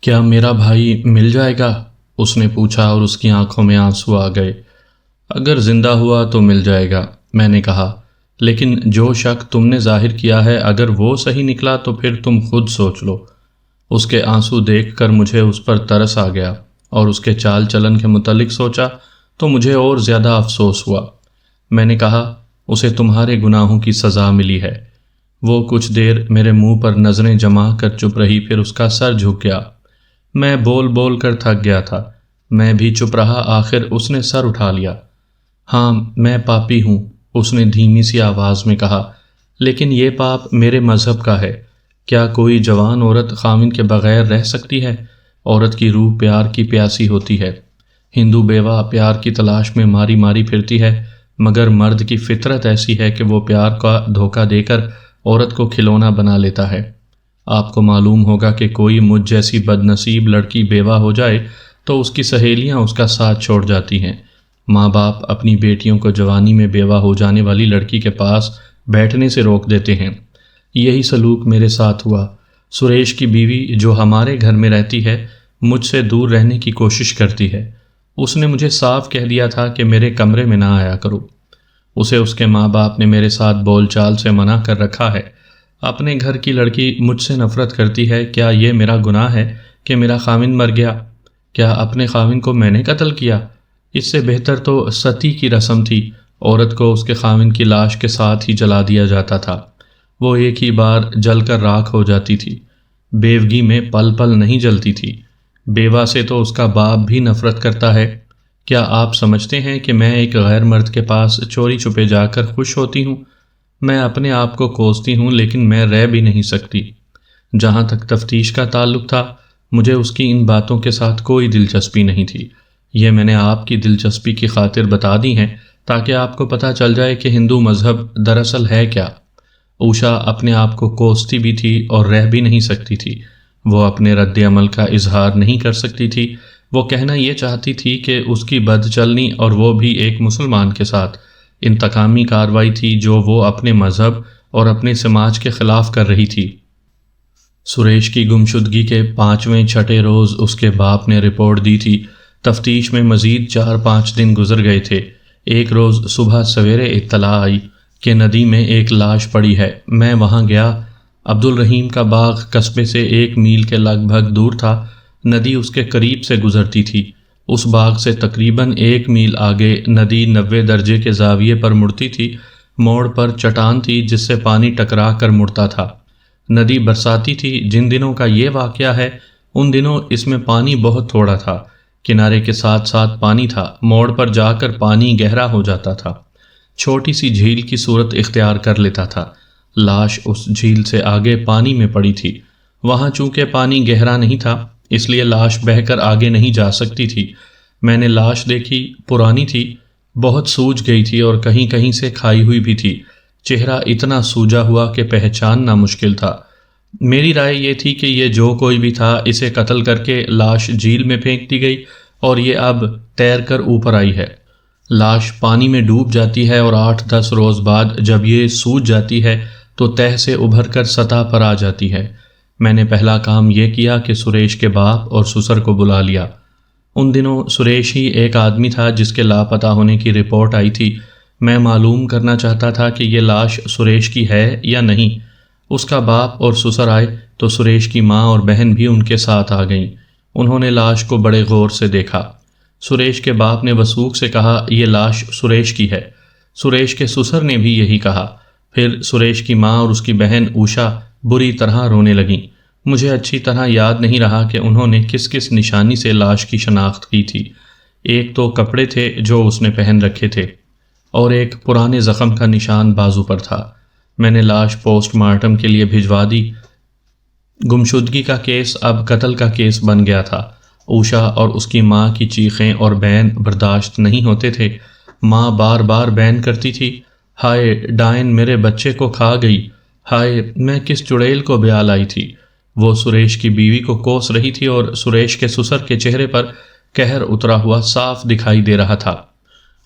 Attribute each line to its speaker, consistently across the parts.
Speaker 1: کیا میرا بھائی مل جائے گا؟ اس نے پوچھا اور اس کی آنکھوں میں آنسو آ گئے۔ اگر زندہ ہوا تو مل جائے گا، میں نے کہا، لیکن جو شک تم نے ظاہر کیا ہے اگر وہ صحیح نکلا تو پھر تم خود سوچ لو۔ اس کے آنسو دیکھ کر مجھے اس پر ترس آ گیا اور اس کے چال چلن کے متعلق سوچا تو مجھے اور زیادہ افسوس ہوا۔ میں نے کہا، اسے تمہارے گناہوں کی سزا ملی ہے۔ وہ کچھ دیر میرے منہ پر نظریں جما کر چپ رہی، پھر اس کا سر جھک گیا۔ میں بول بول کر تھک گیا تھا، میں بھی چپ رہا، آخر اس نے سر اٹھا لیا۔ ہاں، میں پاپی ہوں، اس نے دھیمی سی آواز میں کہا، لیکن یہ پاپ میرے مذہب کا ہے۔ کیا کوئی جوان عورت خاوند کے بغیر رہ سکتی ہے؟ عورت کی روح پیار کی پیاسی ہوتی ہے۔ ہندو بیوہ پیار کی تلاش میں ماری ماری پھرتی ہے، مگر مرد کی فطرت ایسی ہے کہ وہ پیار کا دھوکہ دے کر عورت کو کھلونا بنا لیتا ہے۔ آپ کو معلوم ہوگا کہ کوئی مجھ جیسی بد نصیب لڑکی بیوہ ہو جائے تو اس کی سہیلیاں اس کا ساتھ چھوڑ جاتی ہیں۔ ماں باپ اپنی بیٹیوں کو جوانی میں بیوہ ہو جانے والی لڑکی کے پاس بیٹھنے سے روک دیتے ہیں۔ یہی سلوک میرے ساتھ ہوا۔ سریش کی بیوی جو ہمارے گھر میں رہتی ہے مجھ سے دور رہنے کی کوشش کرتی ہے۔ اس نے مجھے صاف کہہ دیا تھا کہ میرے کمرے میں نہ آیا کرو۔ اسے اس کے ماں باپ نے میرے ساتھ بول چال سے منع کر رکھا ہے۔ اپنے گھر کی لڑکی مجھ سے نفرت کرتی ہے۔ کیا یہ میرا گناہ ہے کہ میرا خاوند مر گیا؟ کیا اپنے خاوند کو میں نے قتل کیا؟ اس سے بہتر تو ستی کی رسم تھی، عورت کو اس کے خاوند کی لاش کے ساتھ ہی جلا دیا جاتا تھا، وہ ایک ہی بار جل کر راکھ ہو جاتی تھی، بیوگی میں پل پل نہیں جلتی تھی۔ بیوہ سے تو اس کا باپ بھی نفرت کرتا ہے۔ کیا آپ سمجھتے ہیں کہ میں ایک غیر مرد کے پاس چوری چھپے جا کر خوش ہوتی ہوں؟ میں اپنے آپ کو کوستی ہوں، لیکن میں رہ بھی نہیں سکتی۔ جہاں تک تفتیش کا تعلق تھا، مجھے اس کی ان باتوں کے ساتھ کوئی دلچسپی نہیں تھی۔ یہ میں نے آپ کی دلچسپی کی خاطر بتا دی ہیں تاکہ آپ کو پتہ چل جائے کہ ہندو مذہب دراصل ہے کیا۔ اوشا اپنے آپ کو کوستی بھی تھی اور رہ بھی نہیں سکتی تھی۔ وہ اپنے رد عمل کا اظہار نہیں کر سکتی تھی۔ وہ کہنا یہ چاہتی تھی کہ اس کی بد چلنی، اور وہ بھی ایک مسلمان کے ساتھ، انتقامی کارروائی تھی جو وہ اپنے مذہب اور اپنے سماج کے خلاف کر رہی تھی۔ سریش کی گمشدگی کے 5ویں چھٹے روز اس کے باپ نے رپورٹ دی تھی۔ تفتیش میں مزید 4-5 دن گزر گئے تھے۔ ایک روز صبح سویرے اطلاع آئی کہ ندی میں ایک لاش پڑی ہے۔ میں وہاں گیا۔ عبدالرحیم کا باغ قصبے سے 1 میل کے لگ بھگ دور تھا۔ ندی اس کے قریب سے گزرتی تھی۔ اس باغ سے تقریباً 1 میل آگے ندی 90 درجے کے زاویے پر مڑتی تھی۔ موڑ پر چٹان تھی جس سے پانی ٹکرا کر مڑتا تھا۔ ندی برساتی تھی۔ جن دنوں کا یہ واقعہ ہے ان دنوں اس میں پانی بہت تھوڑا تھا۔ کنارے کے ساتھ ساتھ پانی تھا، موڑ پر جا کر پانی گہرا ہو جاتا تھا، چھوٹی سی جھیل کی صورت اختیار کر لیتا تھا۔ لاش اس جھیل سے آگے پانی میں پڑی تھی۔ وہاں چونکہ پانی گہرا نہیں تھا اس لیے لاش بہہ کر آگے نہیں جا سکتی تھی۔ میں نے لاش دیکھی، پرانی تھی، بہت سوج گئی تھی اور کہیں کہیں سے کھائی ہوئی بھی تھی۔ چہرہ اتنا سوجا ہوا کہ پہچاننا مشکل تھا۔ میری رائے یہ تھی کہ یہ جو کوئی بھی تھا اسے قتل کر کے لاش جھیل میں پھینک دی گئی اور یہ اب تیر کر اوپر آئی ہے۔ لاش پانی میں ڈوب جاتی ہے اور 8-10 روز بعد جب یہ سوج جاتی ہے تو تہہ سے ابھر کر سطح پر آ جاتی ہے۔ میں نے پہلا کام یہ کیا کہ سریش کے باپ اور سسر کو بلا لیا۔ ان دنوں سریش ہی ایک آدمی تھا جس کے لاپتہ ہونے کی رپورٹ آئی تھی۔ میں معلوم کرنا چاہتا تھا کہ یہ لاش سریش کی ہے یا نہیں۔ اس کا باپ اور سسر آئے تو سریش کی ماں اور بہن بھی ان کے ساتھ آ گئیں۔ انہوں نے لاش کو بڑے غور سے دیکھا۔ سریش کے باپ نے وثوق سے کہا، یہ لاش سریش کی ہے۔ سریش کے سسر نے بھی یہی کہا۔ پھر سریش کی ماں اور اس کی بہن اوشا بری طرح رونے لگیں۔ مجھے اچھی طرح یاد نہیں رہا کہ انہوں نے کس کس نشانی سے لاش کی شناخت کی تھی۔ ایک تو کپڑے تھے جو اس نے پہن رکھے تھے اور ایک پرانے زخم کا نشان بازو پر تھا۔ میں نے لاش پوسٹ مارٹم کے لیے بھجوا دی۔ گمشدگی کا کیس اب قتل کا کیس بن گیا تھا۔ اوشا اور اس کی ماں کی چیخیں اور بین برداشت نہیں ہوتے تھے۔ ماں بار بار بین کرتی تھی، ہائے ڈائن میرے بچے کو کھا گئی، ہائے میں کس چڑیل کو بیال آئی تھی۔ وہ سریش کی بیوی کو کوس رہی تھی اور سریش کے سسر کے چہرے پر قہر اترا ہوا صاف دکھائی دے رہا تھا۔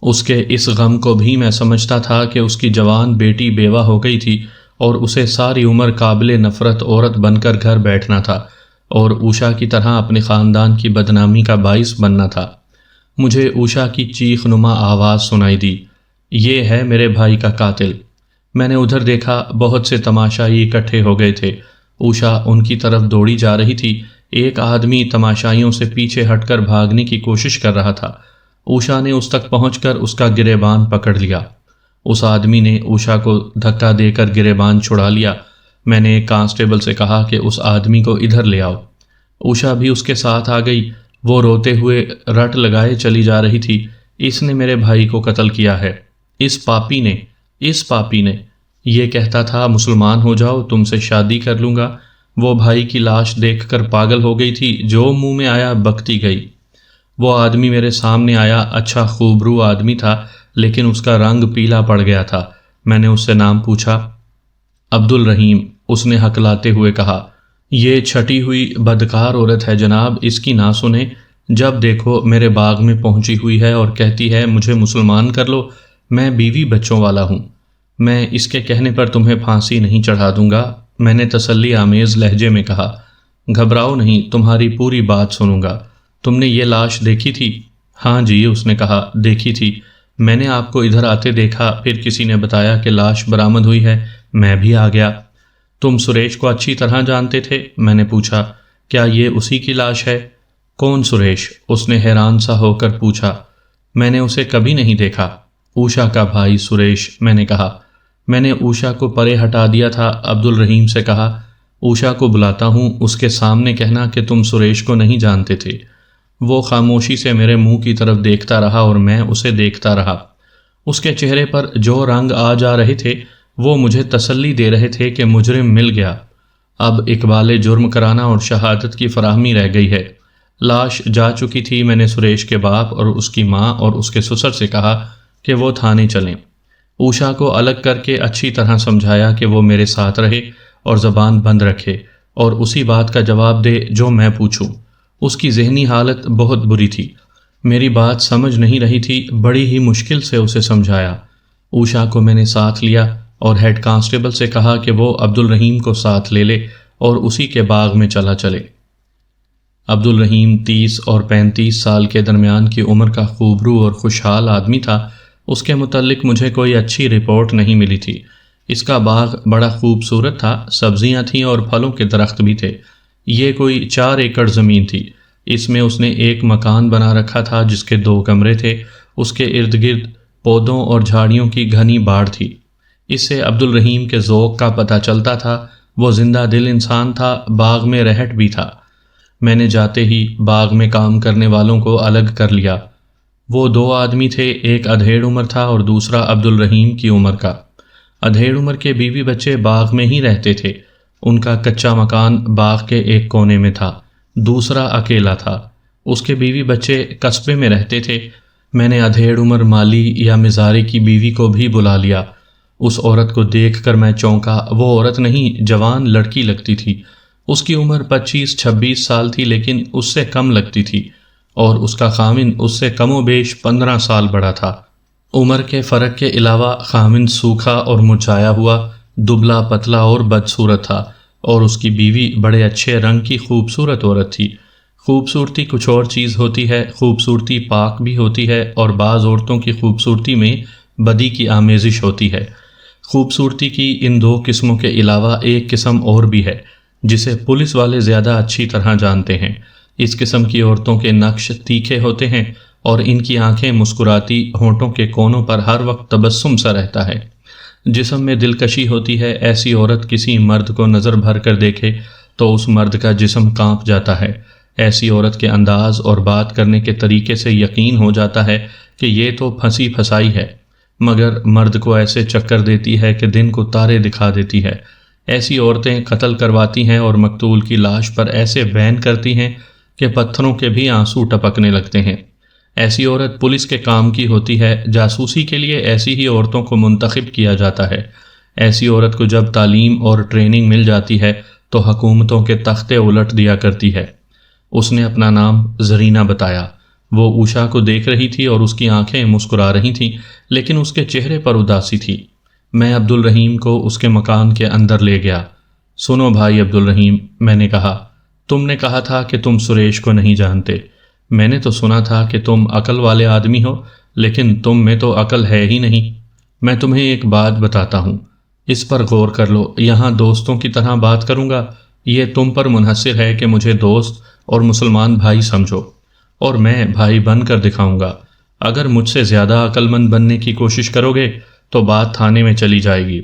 Speaker 1: اس کے اس غم کو بھی میں سمجھتا تھا کہ اس کی جوان بیٹی بیوہ ہو گئی تھی اور اسے ساری عمر قابل نفرت عورت بن کر گھر بیٹھنا تھا اور اوشا کی طرح اپنے خاندان کی بدنامی کا باعث بننا تھا۔ مجھے اوشا کی چیخ نما آواز سنائی دی، یہ ہے میرے بھائی کا قاتل۔ میں نے ادھر دیکھا، بہت سے تماشائی اکٹھے ہو گئے تھے۔ اوشا ان کی طرف دوڑی جا رہی تھی۔ ایک آدمی تماشائیوں سے پیچھے ہٹ کر بھاگنے کی کوشش کر رہا تھا۔ اوشا نے اس تک پہنچ کر اس کا گریبان پکڑ لیا۔ اس آدمی نے اوشا کو دھکا دے کر گریبان چھڑا لیا۔ میں نے ایک کانسٹیبل سے کہا کہ اس آدمی کو ادھر لے آؤ۔ اوشا بھی اس کے ساتھ آ گئی۔ وہ روتے ہوئے رٹ لگائے چلی جا رہی تھی، اس نے میرے بھائی کو قتل کیا ہے، اس پاپی نے یہ کہتا تھا مسلمان ہو جاؤ، تم سے شادی کر لوں گا۔ وہ بھائی کی لاش دیکھ کر پاگل ہو گئی تھی، جو منہ میں آیا بکتی گئی۔ وہ آدمی میرے سامنے آیا، اچھا خوبرو آدمی تھا، لیکن اس کا رنگ پیلا پڑ گیا تھا۔ میں نے اس سے نام پوچھا۔ عبد الرحیم، اس نے ہکلاتے ہوئے کہا۔ یہ چھٹی ہوئی بدکار عورت ہے جناب، اس کی نہ سنیں۔ جب دیکھو میرے باغ میں پہنچی ہوئی ہے اور کہتی ہے مجھے مسلمان کر لو۔ میں بیوی بچوں والا ہوں، میں اس کے کہنے پر تمہیں پھانسی نہیں چڑھا دوں گا۔ میں نے تسلی آمیز لہجے میں کہا، گھبراؤ نہیں، تمہاری پوری بات سنوں گا۔ تم نے یہ لاش دیکھی تھی؟ ہاں جی، اس نے کہا، دیکھی تھی۔ میں نے آپ کو ادھر آتے دیکھا، پھر کسی نے بتایا کہ لاش برآمد ہوئی ہے، میں بھی آ گیا۔ تم سریش کو اچھی طرح جانتے تھے؟ میں نے پوچھا۔ کیا یہ اسی کی لاش ہے؟ کون سریش؟ اس نے حیران سا ہو کر پوچھا۔ میں نے اسے کبھی نہیں دیکھا۔ اوشا کا بھائی سریش، میں نے کہا۔ میں نے اوشا کو پرے ہٹا دیا تھا۔ عبد الرحیم سے کہا، اوشا کو بلاتا ہوں، اس کے سامنے کہنا کہ تم سریش کو نہیں جانتے تھے۔ وہ خاموشی سے میرے منہ کی طرف دیکھتا رہا اور میں اسے دیکھتا رہا۔ اس کے چہرے پر جو رنگ آ جا رہے تھے وہ مجھے تسلی دے رہے تھے کہ مجرم مل گیا۔ اب اقبال جرم کرانا اور شہادت کی فراہمی رہ گئی ہے۔ لاش جا چکی تھی۔ میں نے سریش کے باپ اور اس کی ماں اور اس کے سسر سے کہا کہ وہ تھانے چلیں۔ اوشا کو الگ کر کے اچھی طرح سمجھایا کہ وہ میرے ساتھ رہے اور زبان بند رکھے اور اسی بات کا جواب دے جو میں پوچھوں۔ اس کی ذہنی حالت بہت بری تھی، میری بات سمجھ نہیں رہی تھی، بڑی ہی مشکل سے اسے سمجھایا۔ اوشا کو میں نے ساتھ لیا اور ہیڈ کانسٹیبل سے کہا کہ وہ عبد الرحیم کو ساتھ لے لے اور اسی کے باغ میں چلا چلے۔ عبد الرحیم 30 اور 35 سال کے درمیان کی عمر کا خوبرو اور خوشحال آدمی تھا۔ اس کے متعلق مجھے کوئی اچھی رپورٹ نہیں ملی تھی۔ اس کا باغ بڑا خوبصورت تھا، سبزیاں تھیں اور پھلوں کے درخت بھی تھے۔ یہ کوئی 4 ایکڑ زمین تھی۔ اس میں اس نے ایک مکان بنا رکھا تھا جس کے 2 کمرے تھے۔ اس کے ارد گرد پودوں اور جھاڑیوں کی گھنی باڑ تھی۔ اس سے عبد الرحیم کے ذوق کا پتہ چلتا تھا۔ وہ زندہ دل انسان تھا، باغ میں رہٹ بھی تھا۔ میں نے جاتے ہی باغ میں کام کرنے والوں کو الگ کر لیا۔ وہ 2 آدمی تھے، ایک ادھیڑ عمر تھا اور دوسرا عبد الرحیم کی عمر کا۔ ادھیڑ عمر کے بیوی بچے باغ میں ہی رہتے تھے۔ ان کا کچا مکان باغ کے ایک کونے میں تھا، دوسرا اکیلا تھا۔ اس کے بیوی بچے قصبے میں رہتے تھے۔ میں نے ادھیڑ عمر مالی یا مزارے کی بیوی کو بھی بلا لیا۔ اس عورت کو دیکھ کر میں چونکا۔ وہ عورت نہیں، جوان لڑکی لگتی تھی۔ اس کی عمر 25-26 سال تھی، لیکن اس سے کم لگتی تھی، اور اس کا خامند اس سے کم و بیش 15 سال بڑا تھا۔ عمر کے فرق کے علاوہ خامند سوکھا اور مرجھایا ہوا، دبلا پتلا اور بدصورت تھا، اور اس کی بیوی بڑے اچھے رنگ کی خوبصورت عورت تھی۔ خوبصورتی کچھ اور چیز ہوتی ہے، خوبصورتی پاک بھی ہوتی ہے، اور بعض عورتوں کی خوبصورتی میں بدی کی آمیزش ہوتی ہے۔ خوبصورتی کی ان 2 قسموں کے علاوہ ایک قسم اور بھی ہے جسے پولیس والے زیادہ اچھی طرح جانتے ہیں۔ اس قسم کی عورتوں کے نقش تیکھے ہوتے ہیں اور ان کی آنکھیں مسکراتی، ہونٹوں کے کونوں پر ہر وقت تبسم سا رہتا ہے۔ جسم میں دلکشی ہوتی ہے۔ ایسی عورت کسی مرد کو نظر بھر کر دیکھے تو اس مرد کا جسم کانپ جاتا ہے۔ ایسی عورت کے انداز اور بات کرنے کے طریقے سے یقین ہو جاتا ہے کہ یہ تو پھنسی پھسائی ہے، مگر مرد کو ایسے چکر دیتی ہے کہ دن کو تارے دکھا دیتی ہے۔ ایسی عورتیں قتل کرواتی ہیں اور مقتول کی لاش پر ایسے بین کرتی ہیں کہ پتھروں کے بھی آنسو ٹپکنے لگتے ہیں۔ ایسی عورت پولیس کے کام کی ہوتی ہے۔ جاسوسی کے لیے ایسی ہی عورتوں کو منتخب کیا جاتا ہے۔ ایسی عورت کو جب تعلیم اور ٹریننگ مل جاتی ہے تو حکومتوں کے تختے الٹ دیا کرتی ہے۔ اس نے اپنا نام زرینہ بتایا۔ وہ اوشا کو دیکھ رہی تھی اور اس کی آنکھیں مسکرا رہی تھیں، لیکن اس کے چہرے پر اداسی تھی۔ میں عبد الرحیم کو اس کے مکان کے اندر لے گیا۔ سنو بھائی عبد الرحیم، میں نے کہا، تم نے کہا تھا کہ تم سریش کو نہیں جانتے. میں نے تو سنا تھا کہ تم عقل والے آدمی ہو، لیکن تم میں تو عقل ہے ہی نہیں. میں تمہیں ایک بات بتاتا ہوں، اس پر غور کر لو. یہاں دوستوں کی طرح بات کروں گا. یہ تم پر منحصر ہے کہ مجھے دوست اور مسلمان بھائی سمجھو، اور میں بھائی بن کر دکھاؤں گا. اگر مجھ سے زیادہ عقل مند بننے کی کوشش کرو گے تو بات تھانے میں چلی جائے گی.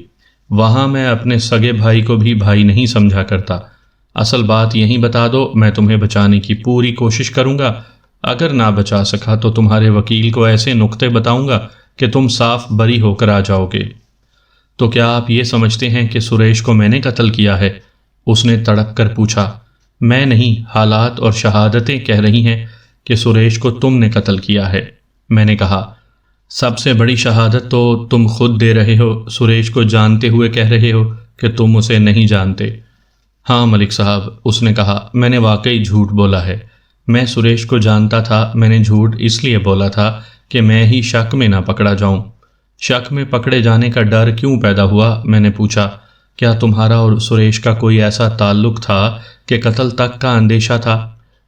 Speaker 1: وہاں میں اپنے سگے بھائی کو بھی بھائی نہیں سمجھا کرتا. اصل بات یہیں بتا دو، میں تمہیں بچانے کی پوری کوشش کروں گا. اگر نہ بچا سکا تو تمہارے وکیل کو ایسے نکتے بتاؤں گا کہ تم صاف بری ہو کر آ جاؤ گے. تو کیا آپ یہ سمجھتے ہیں کہ سریش کو میں نے قتل کیا ہے؟ اس نے تڑپ کر پوچھا. میں نہیں، حالات اور شہادتیں کہہ رہی ہیں کہ سریش کو تم نے قتل کیا ہے. میں نے کہا. سب سے بڑی شہادت تو تم خود دے رہے ہو، سریش کو جانتے ہوئے کہہ رہے ہو کہ تم اسے نہیں جانتے. ہاں ملک صاحب، اس نے کہا، میں نے واقعی جھوٹ بولا ہے. میں سریش کو جانتا تھا. میں نے جھوٹ اس لیے بولا تھا کہ میں ہی شک میں نہ پکڑا جاؤں. شک میں پکڑے جانے کا ڈر کیوں پیدا ہوا؟ میں نے پوچھا. کیا تمہارا اور سریش کا کوئی ایسا تعلق تھا کہ قتل تک کا اندیشہ تھا؟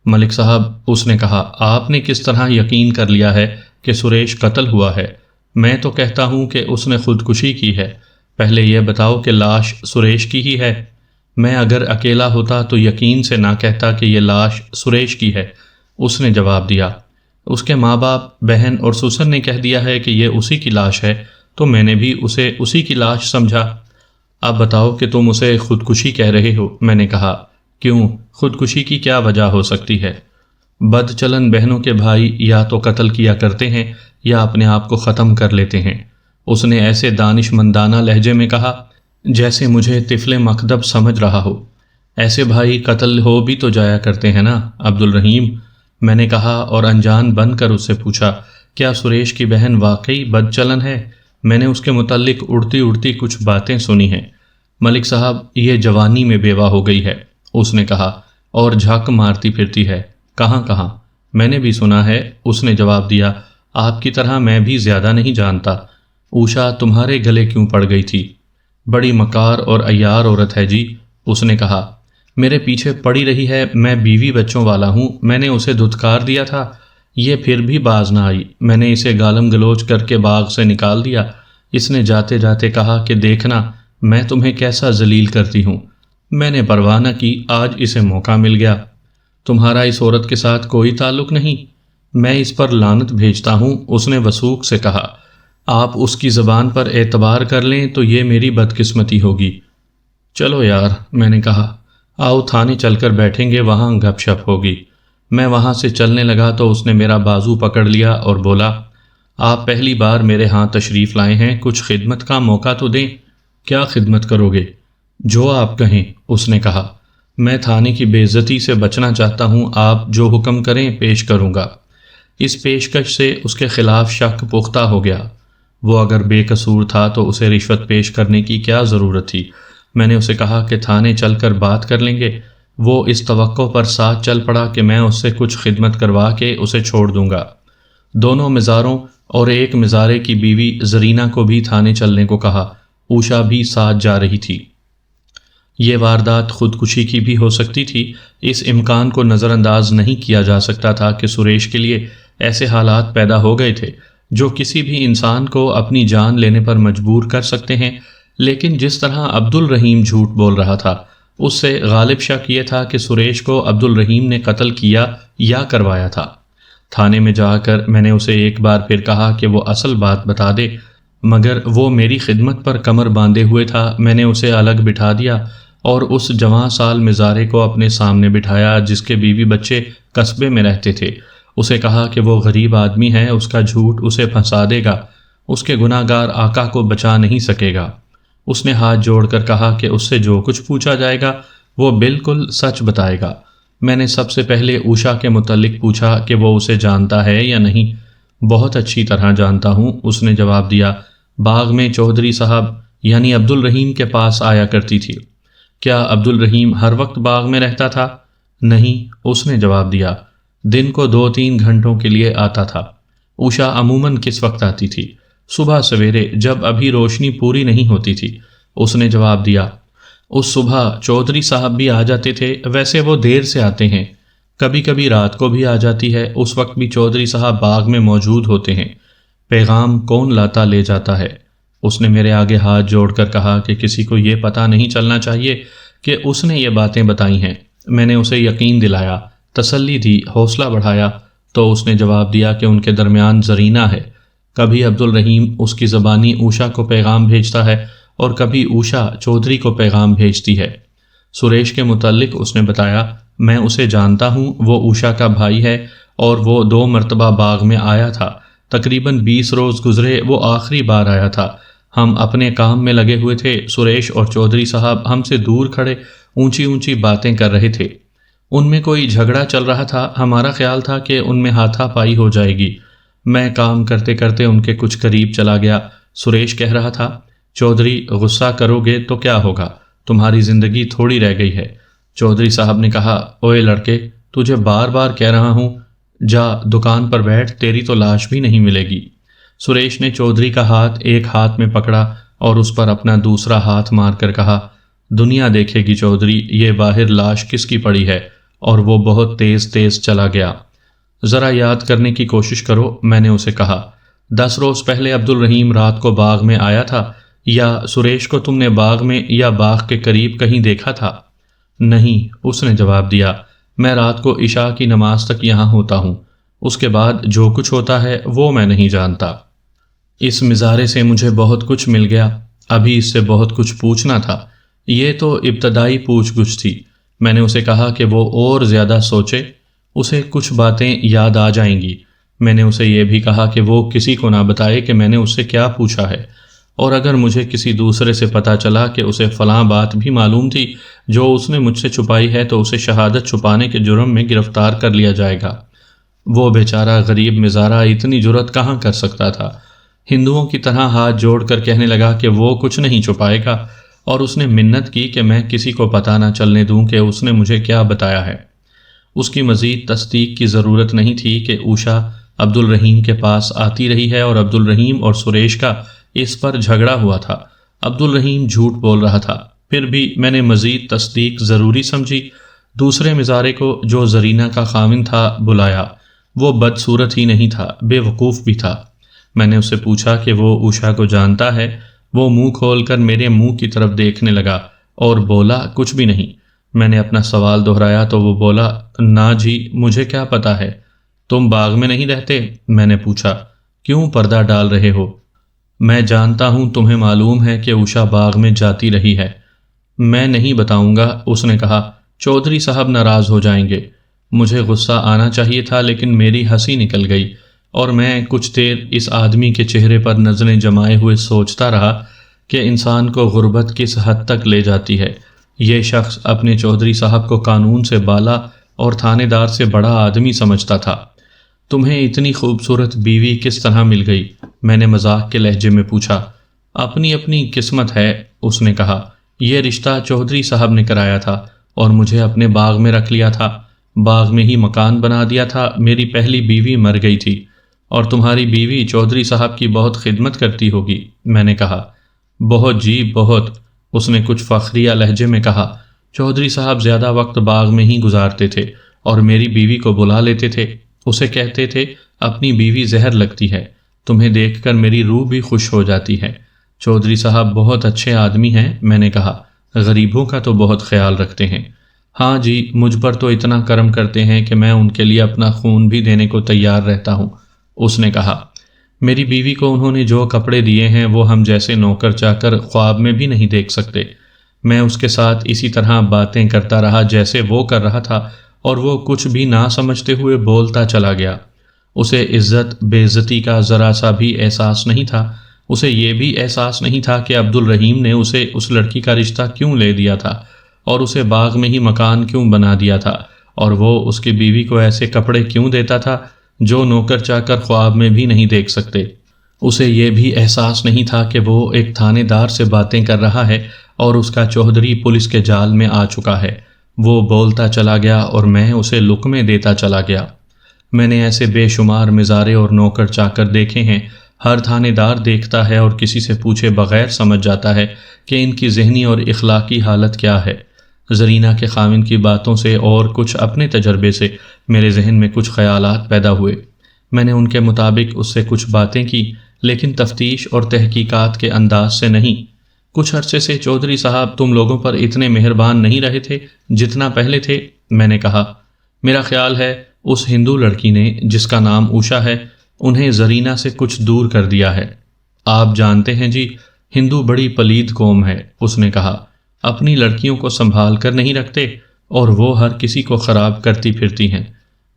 Speaker 1: ملک صاحب، اس نے کہا، آپ نے کس طرح یقین کر لیا ہے کہ سریش قتل ہوا ہے؟ میں تو کہتا ہوں کہ اس نے خودکشی کی ہے. پہلے یہ بتاؤ کہ لاش سریش کی ہی ہے. میں اگر اکیلا ہوتا تو یقین سے نہ کہتا کہ یہ لاش سریش کی ہے. اس نے جواب دیا. اس کے ماں باپ، بہن اور سسر نے کہہ دیا ہے کہ یہ اسی کی لاش ہے، تو میں نے بھی اسے اسی کی لاش سمجھا. اب بتاؤ کہ تم اسے خودکشی کہہ رہے ہو. میں نے کہا. کیوں؟ خودکشی کی کیا وجہ ہو سکتی ہے؟ بد چلن بہنوں کے بھائی یا تو قتل کیا کرتے ہیں یا اپنے آپ کو ختم کر لیتے ہیں. اس نے ایسے دانش مندانہ لہجے میں کہا جیسے مجھے طفل مکدب سمجھ رہا ہو. ایسے بھائی قتل ہو بھی تو جایا کرتے ہیں نا عبد الرحیم. میں نے کہا اور انجان بن کر اس سے پوچھا، کیا سریش کی بہن واقعی بد چلن ہے؟ میں نے اس کے متعلق اڑتی اڑتی کچھ باتیں سنی ہیں. ملک صاحب، یہ جوانی میں بیوہ ہو گئی ہے، اس نے کہا، اور جھک مارتی پھرتی ہے. کہاں کہاں؟ میں نے بھی سنا ہے. اس نے جواب دیا. آپ کی طرح میں بھی زیادہ نہیں جانتا. اوشا تمہارے گلے کیوں پڑ گئی تھی؟ بڑی مکار اور عیار عورت ہے جی، اس نے کہا. میرے پیچھے پڑی رہی ہے. میں بیوی بچوں والا ہوں. میں نے اسے دھتکار دیا تھا، یہ پھر بھی باز نہ آئی. میں نے اسے گالم گلوچ کر کے باغ سے نکال دیا. اس نے جاتے جاتے کہا کہ دیکھنا میں تمہیں کیسا ذلیل کرتی ہوں. میں نے پرواہ نہ کی. آج اسے موقع مل گیا. تمہارا اس عورت کے ساتھ کوئی تعلق نہیں؟ میں اس پر لعنت بھیجتا ہوں، اس نے وثوق سے کہا. آپ اس کی زبان پر اعتبار کر لیں تو یہ میری بدقسمتی ہوگی. چلو یار، میں نے کہا، آؤ تھانے چل کر بیٹھیں گے، وہاں گپ شپ ہوگی. میں وہاں سے چلنے لگا تو اس نے میرا بازو پکڑ لیا اور بولا، آپ پہلی بار میرے ہاں تشریف لائے ہیں، کچھ خدمت کا موقع تو دیں. کیا خدمت کرو گے؟ جو آپ کہیں، اس نے کہا. میں تھانے کی بے عزتی سے بچنا چاہتا ہوں. آپ جو حکم کریں پیش کروں گا. اس پیشکش سے اس کے خلاف شک پختہ ہو گیا. وہ اگر بے قصور تھا تو اسے رشوت پیش کرنے کی کیا ضرورت تھی؟ میں نے اسے کہا کہ تھانے چل کر بات کر لیں گے. وہ اس توقع پر ساتھ چل پڑا کہ میں اس سے کچھ خدمت کروا کے اسے چھوڑ دوں گا. دونوں مزاروں اور ایک مزارے کی بیوی زرینہ کو بھی تھانے چلنے کو کہا. اوشا بھی ساتھ جا رہی تھی. یہ واردات خودکشی کی بھی ہو سکتی تھی. اس امکان کو نظر انداز نہیں کیا جا سکتا تھا کہ سریش کے لیے ایسے حالات پیدا ہو گئے تھے جو کسی بھی انسان کو اپنی جان لینے پر مجبور کر سکتے ہیں. لیکن جس طرح عبد الرحیم جھوٹ بول رہا تھا، اس سے غالب شک یہ تھا کہ سریش کو عبد الرحیم نے قتل کیا یا کروایا تھا. تھانے میں جا کر میں نے اسے ایک بار پھر کہا کہ وہ اصل بات بتا دے، مگر وہ میری خدمت پر کمر باندھے ہوئے تھا. میں نے اسے الگ بٹھا دیا اور اس جوان سال مزارے کو اپنے سامنے بٹھایا جس کے بیوی بچے قصبے میں رہتے تھے. اسے کہا کہ وہ غریب آدمی ہے، اس کا جھوٹ اسے پھنسا دے گا، اس کے گناہ گار آقا کو بچا نہیں سکے گا. اس نے ہاتھ جوڑ کر کہا کہ اس سے جو کچھ پوچھا جائے گا وہ بالکل سچ بتائے گا. میں نے سب سے پہلے اوشا کے متعلق پوچھا کہ وہ اسے جانتا ہے یا نہیں. بہت اچھی طرح جانتا ہوں، اس نے جواب دیا. باغ میں چودھری صاحب یعنی عبد الرحیم کے پاس آیا کرتی تھی. کیا عبد الرحیم ہر وقت باغ میں رہتا تھا؟ نہیں، اس نے جواب دیا. دن کو 2-3 گھنٹوں کے لیے آتا تھا. اوشا عموماً کس وقت آتی تھی؟ صبح سویرے، جب ابھی روشنی پوری نہیں ہوتی تھی، اس نے جواب دیا. اس صبح چودھری صاحب بھی آ جاتے تھے، ویسے وہ دیر سے آتے ہیں، کبھی کبھی رات کو بھی آ جاتی ہے، اس وقت بھی چودھری صاحب باغ میں موجود ہوتے ہیں۔ پیغام کون لاتا لے جاتا ہے؟ اس نے میرے آگے ہاتھ جوڑ کر کہا کہ کسی کو یہ پتہ نہیں چلنا چاہیے کہ اس نے یہ باتیں بتائی ہیں۔ میں نے اسے یقین دلایا، تسلی دی، حوصلہ بڑھایا، تو اس نے جواب دیا کہ ان کے درمیان زرینہ ہے۔ کبھی عبد الرحیم اس کی زبانی اوشا کو پیغام بھیجتا ہے اور کبھی اوشا چودھری کو پیغام بھیجتی ہے۔ سریش کے متعلق اس نے بتایا، میں اسے جانتا ہوں، وہ اوشا کا بھائی ہے اور وہ 2 مرتبہ باغ میں آیا تھا۔ تقریباً 20 روز گزرے، وہ آخری بار آیا تھا۔ ہم اپنے کام میں لگے ہوئے تھے، سریش اور چودھری صاحب ہم سے دور کھڑے اونچی اونچی باتیں کر رہے تھے۔ ان میں کوئی جھگڑا چل رہا تھا، ہمارا خیال تھا کہ ان میں ہاتھا پائی ہو جائے گی۔ میں کام کرتے کرتے ان کے کچھ قریب چلا گیا۔ سریش کہہ رہا تھا، چودھری غصہ کرو گے تو کیا ہوگا، تمہاری زندگی تھوڑی رہ گئی ہے۔ چودھری صاحب نے کہا، اوئے لڑکے، تجھے بار بار کہہ رہا ہوں، جا دکان پر بیٹھ، تیری تو لاش بھی نہیں ملے گی۔ سریش نے چودھری کا ہاتھ ایک ہاتھ میں پکڑا اور اس پر اپنا دوسرا ہاتھ مار کر کہا، دنیا دیکھے گی چودھری، یہ باہر لاش کس کی پڑی ہے۔ اور وہ بہت تیز تیز چلا گیا۔ ذرا یاد کرنے کی کوشش کرو، میں نے اسے کہا، 10 روز پہلے عبد الرحیم رات کو باغ میں آیا تھا، یا سریش کو تم نے باغ میں یا باغ کے قریب کہیں دیکھا تھا؟ نہیں، اس نے جواب دیا، میں رات کو عشاء کی نماز تک یہاں ہوتا ہوں، اس کے بعد جو کچھ ہوتا ہے وہ میں نہیں جانتا۔ اس مظاہرے سے مجھے بہت کچھ مل گیا، ابھی اس سے بہت کچھ پوچھنا تھا۔ یہ تو ابتدائی پوچھ گچھ تھی۔ میں نے اسے کہا کہ وہ اور زیادہ سوچے، اسے کچھ باتیں یاد آ جائیں گی۔ میں نے اسے یہ بھی کہا کہ وہ کسی کو نہ بتائے کہ میں نے اس سے کیا پوچھا ہے، اور اگر مجھے کسی دوسرے سے پتہ چلا کہ اسے فلاں بات بھی معلوم تھی جو اس نے مجھ سے چھپائی ہے تو اسے شہادت چھپانے کے جرم میں گرفتار کر لیا جائے گا۔ وہ بیچارہ غریب مزارہ اتنی جرأت کہاں کر سکتا تھا؟ ہندوؤں کی طرح ہاتھ جوڑ کر کہنے لگا کہ وہ کچھ نہیں چھپائے گا، اور اس نے منت کی کہ میں کسی کو پتہ نہ چلنے دوں کہ اس نے مجھے کیا بتایا ہے۔ اس کی مزید تصدیق کی ضرورت نہیں تھی کہ اوشا عبد الرحیم کے پاس آتی رہی ہے اور عبد الرحیم اور سریش کا اس پر جھگڑا ہوا تھا۔ عبد الرحیم جھوٹ بول رہا تھا، پھر بھی میں نے مزید تصدیق ضروری سمجھی۔ دوسرے مزارے کو جو زرینہ کا خاوند تھا بلایا، وہ بدصورت ہی نہیں تھا، بے وقوف بھی تھا۔ میں نے اس سے پوچھا کہ وہ اوشا کو جانتا ہے؟ وہ منہ کھول کر میرے منہ کی طرف دیکھنے لگا اور بولا، کچھ بھی نہیں۔ میں نے اپنا سوال دہرایا تو وہ بولا، نا جی، مجھے کیا پتا ہے۔ تم باغ میں نہیں رہتے؟ میں نے پوچھا، کیوں پردہ ڈال رہے ہو؟ میں جانتا ہوں، تمہیں معلوم ہے کہ اوشا باغ میں جاتی رہی ہے۔ میں نہیں بتاؤں گا، اس نے کہا، چودھری صاحب ناراض ہو جائیں گے۔ مجھے غصہ آنا چاہیے تھا لیکن میری ہنسی نکل گئی، اور میں کچھ دیر اس آدمی کے چہرے پر نظریں جمائے ہوئے سوچتا رہا کہ انسان کو غربت کس حد تک لے جاتی ہے۔ یہ شخص اپنے چودھری صاحب کو قانون سے بالا اور تھانے دار سے بڑا آدمی سمجھتا تھا۔ تمہیں اتنی خوبصورت بیوی کس طرح مل گئی؟ میں نے مذاق کے لہجے میں پوچھا۔ اپنی اپنی قسمت ہے، اس نے کہا، یہ رشتہ چودھری صاحب نے کرایا تھا اور مجھے اپنے باغ میں رکھ لیا تھا، باغ میں ہی مکان بنا دیا تھا۔ میری پہلی بیوی مر گئی تھی، اور تمہاری بیوی چودھری صاحب کی بہت خدمت کرتی ہوگی، میں نے کہا۔ بہت جی بہت، اس نے کچھ فخریہ لہجے میں کہا۔ چودھری صاحب زیادہ وقت باغ میں ہی گزارتے تھے اور میری بیوی کو بلا لیتے تھے، اسے کہتے تھے، اپنی بیوی زہر لگتی ہے، تمہیں دیکھ کر میری روح بھی خوش ہو جاتی ہے۔ چودھری صاحب بہت اچھے آدمی ہیں، میں نے کہا، غریبوں کا تو بہت خیال رکھتے ہیں۔ ہاں جی، مجھ پر تو اتنا کرم کرتے ہیں کہ میں ان کے لیے اپنا خون بھی دینے کو تیار رہتا ہوں، اس نے کہا۔ میری بیوی کو انہوں نے جو کپڑے دیے ہیں وہ ہم جیسے نوکر چاکر خواب میں بھی نہیں دیکھ سکتے۔ میں اس کے ساتھ اسی طرح باتیں کرتا رہا جیسے وہ کر رہا تھا، اور وہ کچھ بھی نہ سمجھتے ہوئے بولتا چلا گیا۔ اسے عزت بے عزتی کا ذرا سا بھی احساس نہیں تھا۔ اسے یہ بھی احساس نہیں تھا کہ عبد الرحیم نے اسے اس لڑکی کا رشتہ کیوں لے دیا تھا اور اسے باغ میں ہی مکان کیوں بنا دیا تھا، اور وہ اس کی بیوی کو ایسے کپڑے کیوں دیتا تھا جو نوکر چاکر خواب میں بھی نہیں دیکھ سکتے۔ اسے یہ بھی احساس نہیں تھا کہ وہ ایک تھانے دار سے باتیں کر رہا ہے اور اس کا چوہدری پولیس کے جال میں آ چکا ہے۔ وہ بولتا چلا گیا اور میں اسے لقمے دیتا چلا گیا۔ میں نے ایسے بے شمار مزارے اور نوکر چاکر دیکھے ہیں، ہر تھانے دار دیکھتا ہے اور کسی سے پوچھے بغیر سمجھ جاتا ہے کہ ان کی ذہنی اور اخلاقی حالت کیا ہے۔ زرینہ کے خاوند کی باتوں سے اور کچھ اپنے تجربے سے میرے ذہن میں کچھ خیالات پیدا ہوئے۔ میں نے ان کے مطابق اس سے کچھ باتیں کی، لیکن تفتیش اور تحقیقات کے انداز سے نہیں۔ کچھ عرصے سے چودھری صاحب تم لوگوں پر اتنے مہربان نہیں رہے تھے جتنا پہلے تھے، میں نے کہا۔ میرا خیال ہے اس ہندو لڑکی نے جس کا نام اوشا ہے انہیں زرینہ سے کچھ دور کر دیا ہے۔ آپ جانتے ہیں جی، ہندو بڑی پلید قوم ہے، اس نے کہا۔ اپنی لڑکیوں کو سنبھال کر نہیں رکھتے اور وہ ہر کسی کو خراب کرتی پھرتی ہیں۔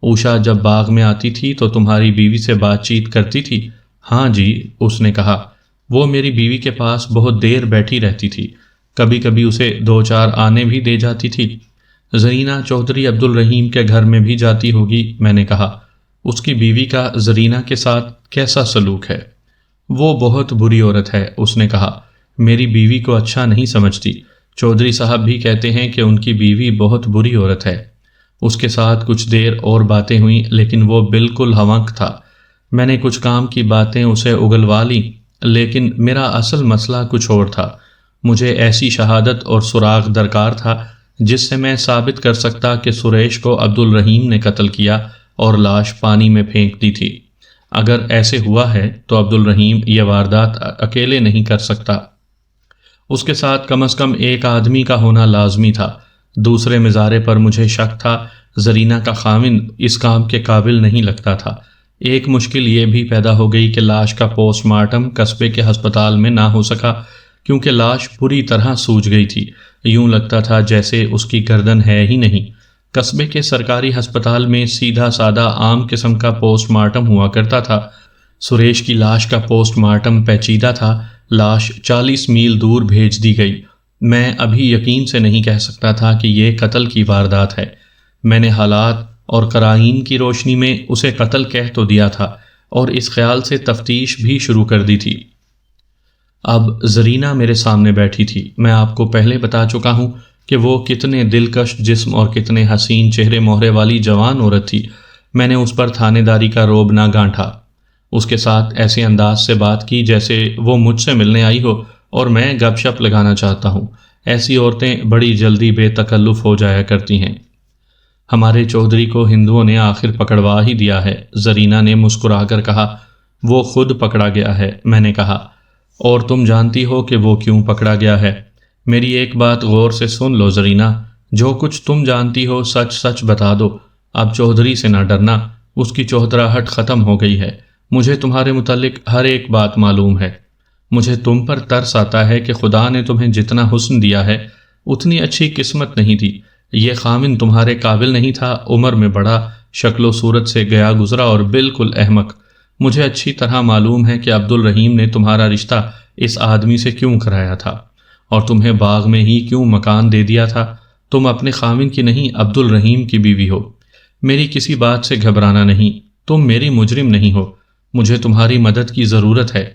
Speaker 1: اوشا جب باغ میں آتی تھی تو تمہاری بیوی سے بات چیت کرتی تھی؟ ہاں جی، اس نے کہا۔ وہ میری بیوی کے پاس بہت دیر بیٹھی رہتی تھی، کبھی کبھی اسے 2-4 آنے بھی دے جاتی تھی۔ زرینہ چودھری عبدالرحیم کے گھر میں بھی جاتی ہوگی، میں نے کہا۔ اس کی بیوی کا زرینہ کے ساتھ کیسا سلوک ہے؟ وہ بہت بری عورت ہے، اس نے کہا۔ میری بیوی کو اچھا نہیں سمجھتی۔ چودھری صاحب بھی کہتے ہیں کہ ان کی بیوی بہت بری عورت ہے۔ اس کے ساتھ کچھ دیر اور باتیں ہوئیں، لیکن وہ بالکل ہونک تھا۔ میں نے کچھ کام کی باتیں اسے اگلوا لیں، لیکن میرا اصل مسئلہ کچھ اور تھا۔ مجھے ایسی شہادت اور سراغ درکار تھا جس سے میں ثابت کر سکتا کہ سریش کو عبدالرحیم نے قتل کیا اور لاش پانی میں پھینک دی تھی۔ اگر ایسے ہوا ہے تو عبدالرحیم یہ واردات اکیلے نہیں کر سکتا، اس کے ساتھ کم از کم ایک آدمی کا ہونا لازمی تھا۔ دوسرے مظاہرے پر مجھے شک تھا زرینہ کا خاوند اس کام کے قابل نہیں لگتا تھا۔ ایک مشکل یہ بھی پیدا ہو گئی کہ لاش کا پوسٹ مارٹم قصبے کے ہسپتال میں نہ ہو سکا کیونکہ لاش پوری طرح سوج گئی تھی، یوں لگتا تھا جیسے اس کی گردن ہے ہی نہیں۔ قصبے کے سرکاری ہسپتال میں سیدھا سادہ عام قسم کا پوسٹ مارٹم ہوا کرتا تھا۔ سریش کی لاش کا پوسٹ مارٹم پیچیدہ تھا، لاش 40 میل دور بھیج دی گئی۔ میں ابھی یقین سے نہیں کہہ سکتا تھا کہ یہ قتل کی واردات ہے۔ میں نے حالات اور قرائن کی روشنی میں اسے قتل کہہ تو دیا تھا اور اس خیال سے تفتیش بھی شروع کر دی تھی۔ اب زرینہ میرے سامنے بیٹھی تھی۔ میں آپ کو پہلے بتا چکا ہوں کہ وہ کتنے دلکش جسم اور کتنے حسین چہرے مہرے والی جوان عورت تھی۔ میں نے اس پر تھانے داری کا رعب نہ گانٹھا، اس کے ساتھ ایسے انداز سے بات کی جیسے وہ مجھ سے ملنے آئی ہو اور میں گپ شپ لگانا چاہتا ہوں۔ ایسی عورتیں بڑی جلدی بے تکلف ہو جایا کرتی ہیں۔ ہمارے چودھری کو ہندوؤں نے آخر پکڑوا ہی دیا ہے، زرینہ نے مسکرا کر کہا۔ وہ خود پکڑا گیا ہے، میں نے کہا۔ اور تم جانتی ہو کہ وہ کیوں پکڑا گیا ہے؟ میری ایک بات غور سے سن لو زرینہ، جو کچھ تم جانتی ہو سچ سچ بتا دو۔ اب چودھری سے نہ ڈرنا، اس کی چودھراہٹ ختم ہو گئی ہے۔ مجھے تمہارے متعلق ہر ایک بات معلوم ہے۔ مجھے تم پر ترس آتا ہے کہ خدا نے تمہیں جتنا حسن دیا ہے اتنی اچھی قسمت نہیں دی۔ یہ خاوند تمہارے قابل نہیں تھا، عمر میں بڑا، شکل و صورت سے گیا گزرا اور بالکل احمق۔ مجھے اچھی طرح معلوم ہے کہ عبدالرحیم نے تمہارا رشتہ اس آدمی سے کیوں کرایا تھا اور تمہیں باغ میں ہی کیوں مکان دے دیا تھا۔ تم اپنے خاوند کی نہیں، عبدالرحیم کی بیوی ہو۔ میری کسی بات سے گھبرانا نہیں، تم میری مجرم نہیں ہو۔ مجھے تمہاری مدد کی ضرورت ہے۔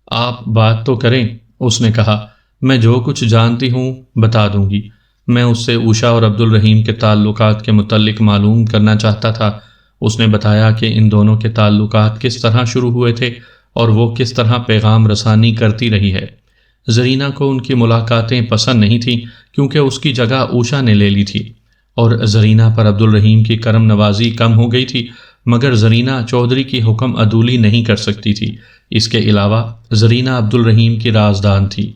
Speaker 1: آپ بات تو کریں، اس نے کہا۔ میں جو کچھ جانتی ہوں بتا دوں گی۔ میں اس سے اوشا اور عبدالرحیم کے تعلقات کے متعلق معلوم کرنا چاہتا تھا۔ اس نے بتایا کہ ان دونوں کے تعلقات کس طرح شروع ہوئے تھے اور وہ کس طرح پیغام رسانی کرتی رہی ہے۔ زرینہ کو ان کی ملاقاتیں پسند نہیں تھیں کیونکہ اس کی جگہ اوشا نے لے لی تھی اور زرینہ پر عبدالرحیم کی کرم نوازی کم ہو گئی تھی، مگر زرینہ چودھری کی حکم عدولی نہیں کر سکتی تھی۔ اس کے علاوہ زرینہ عبدالرحیم کی رازدان تھی،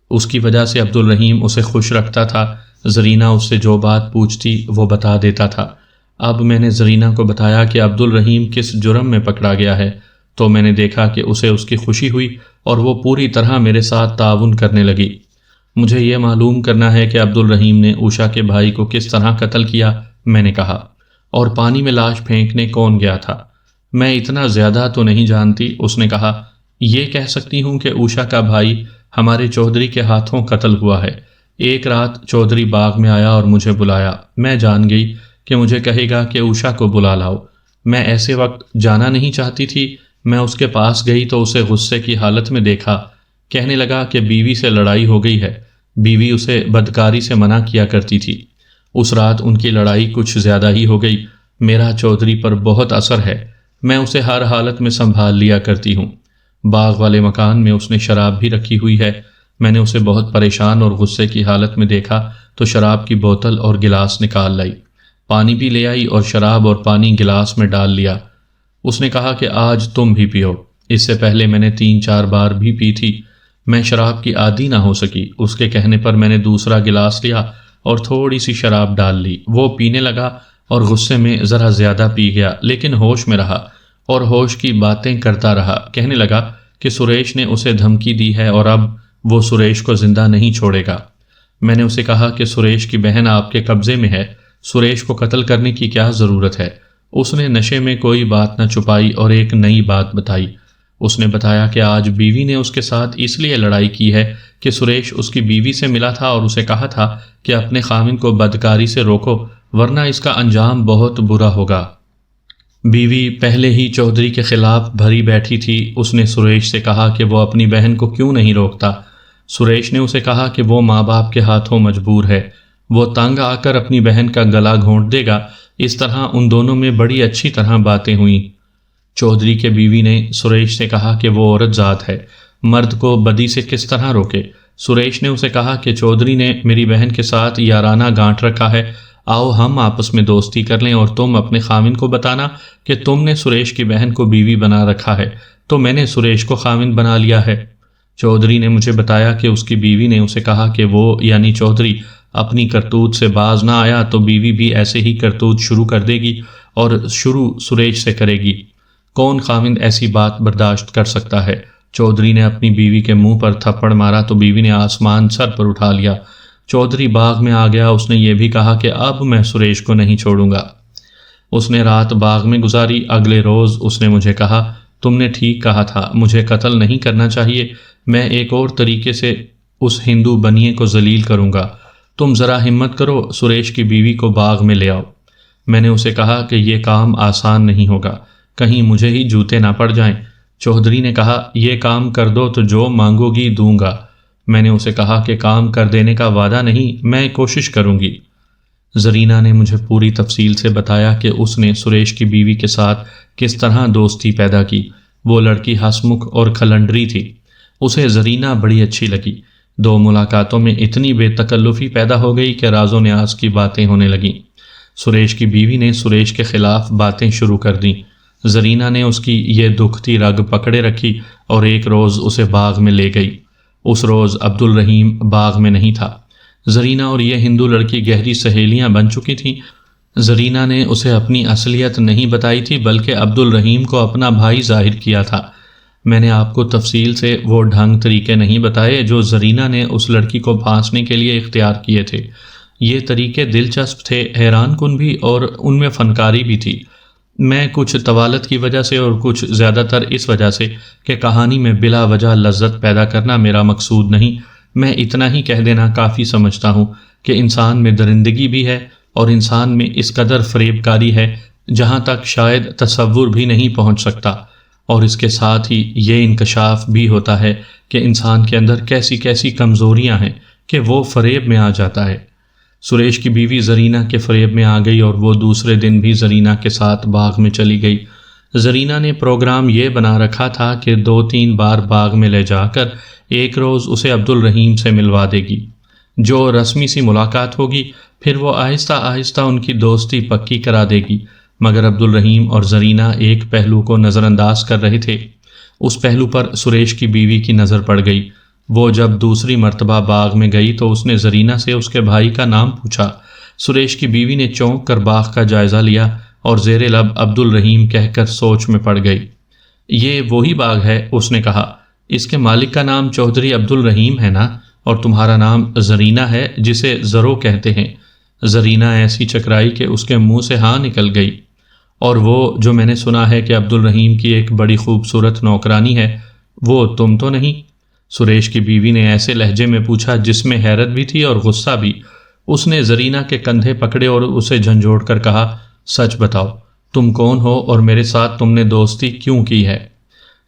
Speaker 1: اس کی وجہ سے عبدالرحیم اسے خوش رکھتا تھا۔ زرینہ اس سے جو بات پوچھتی وہ بتا دیتا تھا۔ اب میں نے زرینہ کو بتایا کہ عبدالرحیم کس جرم میں پکڑا گیا ہے تو میں نے دیکھا کہ اسے اس کی خوشی ہوئی اور وہ پوری طرح میرے ساتھ تعاون کرنے لگی۔ مجھے یہ معلوم کرنا ہے کہ عبدالرحیم نے اوشا کے بھائی کو کس طرح قتل کیا، میں نے کہا، اور پانی میں لاش پھینکنے کون گیا تھا۔ میں اتنا زیادہ تو نہیں جانتی، اس نے کہا۔ یہ کہہ سکتی ہوں کہ اوشا کا بھائی ہمارے چودھری کے ہاتھوں قتل ہوا ہے۔ ایک رات چودھری باغ میں آیا اور مجھے بلایا۔ میں جان گئی کہ مجھے کہے گا کہ اوشا کو بلا لاؤ۔ میں ایسے وقت جانا نہیں چاہتی تھی۔ میں اس کے پاس گئی تو اسے غصے کی حالت میں دیکھا۔ کہنے لگا کہ بیوی سے لڑائی ہو گئی ہے۔ بیوی اسے بدکاری سے منع کیا کرتی تھی۔ اس رات ان کی لڑائی کچھ زیادہ ہی ہو گئی۔ میرا چودھری پر بہت اثر ہے، میں اسے ہر حالت میں سنبھال لیا کرتی ہوں۔ باغ والے مکان میں اس نے شراب بھی رکھی ہوئی ہے۔ میں نے اسے بہت پریشان اور غصے کی حالت میں دیکھا تو شراب کی بوتل اور گلاس نکال لائی، پانی بھی لے آئی اور شراب اور پانی گلاس میں ڈال لیا۔ اس نے کہا کہ آج تم بھی پیو۔ اس سے پہلے میں نے 3-4 بار بھی پی تھی۔ میں شراب کی عادی نہ ہو سکی۔ اس کے کہنے پر میں نے دوسرا گلاس لیا اور تھوڑی سی شراب ڈال لی۔ وہ پینے لگا اور غصے میں ذرا زیادہ پی گیا، لیکن ہوش میں رہا اور ہوش کی باتیں کرتا رہا۔ کہنے لگا کہ سریش نے اسے دھمکی دی ہے اور اب وہ سریش کو زندہ نہیں چھوڑے گا۔ میں نے اسے کہا کہ سریش کی بہن آپ کے قبضے میں ہے، سریش کو قتل کرنے کی کیا ضرورت ہے؟ اس نے نشے میں کوئی بات نہ چھپائی اور ایک نئی بات بتائی۔ اس نے بتایا کہ آج بیوی نے اس کے ساتھ اس لیے لڑائی کی ہے کہ سریش اس کی بیوی سے ملا تھا اور اسے کہا تھا کہ اپنے خاوند کو بدکاری سے روکو ورنہ اس کا انجام بہت برا ہوگا۔ بیوی پہلے ہی چودھری کے خلاف بھری بیٹھی تھی۔ اس نے سریش سے کہا کہ وہ اپنی بہن کو کیوں نہیں روکتا۔ سریش نے اسے کہا کہ وہ ماں باپ کے ہاتھوں مجبور ہے، وہ تنگ آ کر اپنی بہن کا گلا گھونٹ دے گا۔ اس طرح ان دونوں میں بڑی اچھی طرح باتیں ہوئیں۔ چودھری کے بیوی نے سریش سے کہا کہ وہ عورت ذات ہے، مرد کو بدی سے کس طرح روکے۔ سریش نے اسے کہا کہ چودھری نے میری بہن کے ساتھ یارانہ گانٹ رکھا ہے، آؤ ہم آپس میں دوستی کر لیں اور تم اپنے خاوند کو بتانا کہ تم نے سریش کی بہن کو بیوی بنا رکھا ہے تو میں نے سریش کو خاوند بنا لیا ہے۔ چودھری نے مجھے بتایا کہ اس کی بیوی نے اسے کہا کہ وہ یعنی چودھری اپنی کرتوت سے باز نہ آیا تو بیوی بھی ایسے ہی کرتوت شروع کر دے گی اور شروع سریش سے کرے گی۔ کون خاوند ایسی بات برداشت کر سکتا ہے؟ چودھری نے اپنی بیوی کے منہ پر تھپڑ مارا تو بیوی نے آسمان سر پر اٹھا لیا۔ چودھری باغ میں آ گیا۔ اس نے یہ بھی کہا کہ اب میں سریش کو نہیں چھوڑوں گا۔ اس نے رات باغ میں گزاری۔ اگلے روز اس نے مجھے کہا تم نے ٹھیک کہا تھا، مجھے قتل نہیں کرنا چاہیے، میں ایک اور طریقے سے اس ہندو بنیے کو ذلیل کروں گا، تم ذرا ہمت کرو، سریش کی بیوی کو باغ میں لے آؤ۔ میں نے اسے کہا کہ یہ کام آسان نہیں ہوگا، کہیں مجھے ہی جوتے نہ پڑ جائیں۔ چودھری نے کہا یہ کام کر دو تو جو مانگو گی دوں گا۔ میں نے اسے کہا کہ کام کر دینے کا وعدہ نہیں، میں کوشش کروں گی۔ زرینہ نے مجھے پوری تفصیل سے بتایا کہ اس نے سریش کی بیوی کے ساتھ کس طرح دوستی پیدا کی۔ وہ لڑکی ہسمکھ اور کھلنڈری تھی، اسے زرینہ بڑی اچھی لگی۔ 2 ملاقاتوں میں اتنی بے تکلفی پیدا ہو گئی کہ راز و نیاز کی باتیں ہونے لگیں۔ سریش کی بیوی نے سریش کے خلاف باتیں شروع کر دیں۔ زرینہ نے اس کی یہ دکھتی رگ پکڑے رکھی اور ایک روز اسے باغ میں لے گئی۔ اس روز عبد الرحیم باغ میں نہیں تھا۔ زرینہ اور یہ ہندو لڑکی گہری سہیلیاں بن چکی تھیں۔ زرینہ نے اسے اپنی اصلیت نہیں بتائی تھی بلکہ عبد الرحیم کو اپنا بھائی ظاہر کیا تھا۔ میں نے آپ کو تفصیل سے وہ ڈھنگ طریقے نہیں بتائے جو زرینہ نے اس لڑکی کو پھانسنے کے لیے اختیار کیے تھے۔ یہ طریقے دلچسپ تھے، حیران کن بھی، اور ان میں فنکاری بھی تھی۔ میں کچھ طوالت کی وجہ سے اور کچھ زیادہ تر اس وجہ سے کہ کہانی میں بلا وجہ لذت پیدا کرنا میرا مقصود نہیں، میں اتنا ہی کہہ دینا کافی سمجھتا ہوں کہ انسان میں درندگی بھی ہے اور انسان میں اس قدر فریب کاری ہے جہاں تک شاید تصور بھی نہیں پہنچ سکتا، اور اس کے ساتھ ہی یہ انکشاف بھی ہوتا ہے کہ انسان کے اندر کیسی کیسی کمزوریاں ہیں کہ وہ فریب میں آ جاتا ہے۔ سریش کی بیوی زرینہ کے فریب میں آ گئی اور وہ دوسرے دن بھی زرینہ کے ساتھ باغ میں چلی گئی۔ زرینہ نے پروگرام یہ بنا رکھا تھا کہ 2-3 بار باغ میں لے جا کر ایک روز اسے عبد الرحیم سے ملوا دے گی، جو رسمی سی ملاقات ہوگی، پھر وہ آہستہ آہستہ ان کی دوستی پکی کرا دے گی۔ مگر عبد الرحیم اور زرینہ ایک پہلو کو نظر انداز کر رہے تھے۔ اس پہلو پر سریش کی بیوی کی نظر پڑ گئی۔ وہ جب دوسری مرتبہ باغ میں گئی تو اس نے زرینہ سے اس کے بھائی کا نام پوچھا۔ سریش کی بیوی نے چونک کر باغ کا جائزہ لیا اور زیر لب عبد الرحیم کہہ کر سوچ میں پڑ گئی۔ یہ وہی باغ ہے، اس نے کہا، اس کے مالک کا نام چودھری عبد الرحیم ہے نا، اور تمہارا نام زرینہ ہے جسے زرو کہتے ہیں۔ زرینہ ایسی چکرائی کہ اس کے منہ سے ہاں نکل گئی۔ اور وہ جو میں نے سنا ہے کہ عبد الرحیم کی ایک بڑی خوبصورت نوکرانی ہے، وہ تم تو نہیں؟ سریش کی بیوی نے ایسے لہجے میں پوچھا جس میں حیرت بھی تھی اور غصہ بھی۔ اس نے زرینہ کے کندھے پکڑے اور اسے جھنجھوڑ کر کہا، سچ بتاؤ، تم کون ہو اور میرے ساتھ تم نے دوستی کیوں کی ہے؟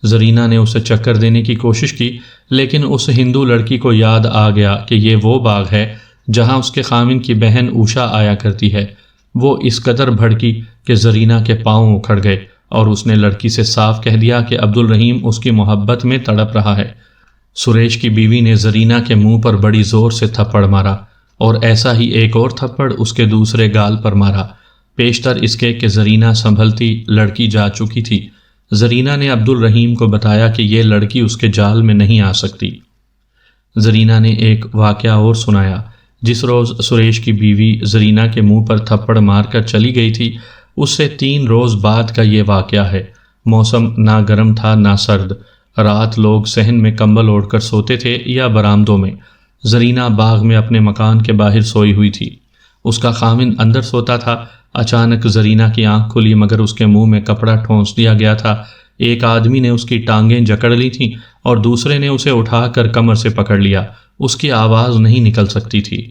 Speaker 1: زرینہ نے اسے چکر دینے کی کوشش کی، لیکن اس ہندو لڑکی کو یاد آ گیا کہ یہ وہ باغ ہے جہاں اس کے خاوند کی بہن اوشا آیا کرتی ہے۔ وہ اس قدر بھڑکی کہ زرینہ کے پاؤں اکھڑ گئے اور اس نے لڑکی سے صاف کہہ دیا کہ عبد الرحیم اس کی محبت میں تڑپ رہا ہے۔ سریش کی بیوی نے زرینہ کے منہ پر بڑی زور سے تھپڑ مارا اور ایسا ہی ایک اور تھپڑ اس کے دوسرے گال پر مارا، پیشتر اس کے کہ زرینہ سنبھلتی لڑکی جا چکی تھی۔ زرینہ نے عبد الرحیم کو بتایا کہ یہ لڑکی اس کے جال میں نہیں آ سکتی۔ زرینہ نے ایک واقعہ اور سنایا۔ جس روز سریش کی بیوی زرینہ کے منہ پر تھپڑ مار کر چلی گئی تھی، اس سے 3 روز بعد کا یہ واقعہ ہے۔ موسم نہ گرم تھا نہ سرد، رات لوگ صحن میں کمبل اوڑھ کر سوتے تھے یا برآمدوں میں۔ زرینہ باغ میں اپنے مکان کے باہر سوئی ہوئی تھی، اس کا خاوند اندر سوتا تھا۔ اچانک زرینہ کی آنکھ کھلی مگر اس کے منہ میں کپڑا ٹھونس دیا گیا تھا۔ ایک آدمی نے اس کی ٹانگیں جکڑ لی تھیں اور دوسرے نے اسے اٹھا کر کمر سے پکڑ لیا، اس کی آواز نہیں نکل سکتی تھی۔